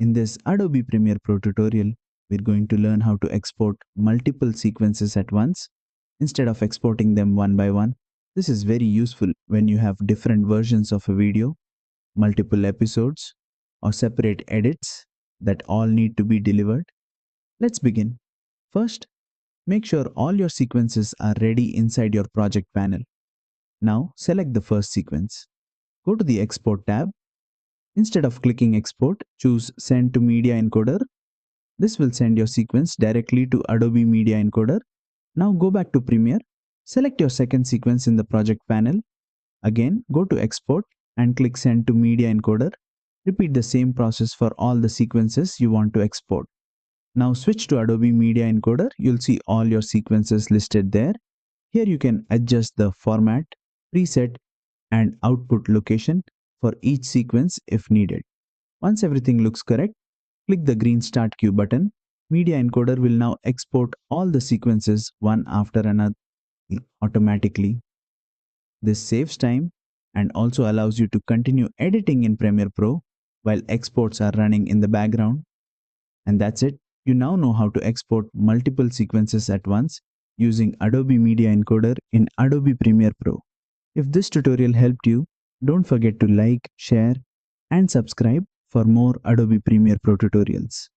In this Adobe Premiere Pro tutorial, we're going to learn how to export multiple sequences at once instead of exporting them one by one. This is very useful when you have different versions of a video, multiple episodes, or separate edits that all need to be delivered. Let's begin. First, make sure all your sequences are ready inside your project panel. Now, select the first sequence. Go to the Export tab. Instead of clicking Export, choose Send to Media Encoder. This will send your sequence directly to Adobe Media Encoder. Now go back to Premiere. Select your second sequence in the project panel. Again, go to Export and click Send to Media Encoder. Repeat the same process for all the sequences you want to export. Now switch to Adobe Media Encoder. You'll see all your sequences listed there. Here you can adjust the format, preset, and output location for each sequence if needed. Once everything looks correct, click the green Start Queue button. Media Encoder will now export all the sequences one after another automatically. This saves time and also allows you to continue editing in Premiere Pro while exports are running in the background. And that's it. You now know how to export multiple sequences at once using Adobe Media Encoder in Adobe Premiere Pro. If this tutorial helped you, don't forget to like, share, and subscribe for more Adobe Premiere Pro tutorials.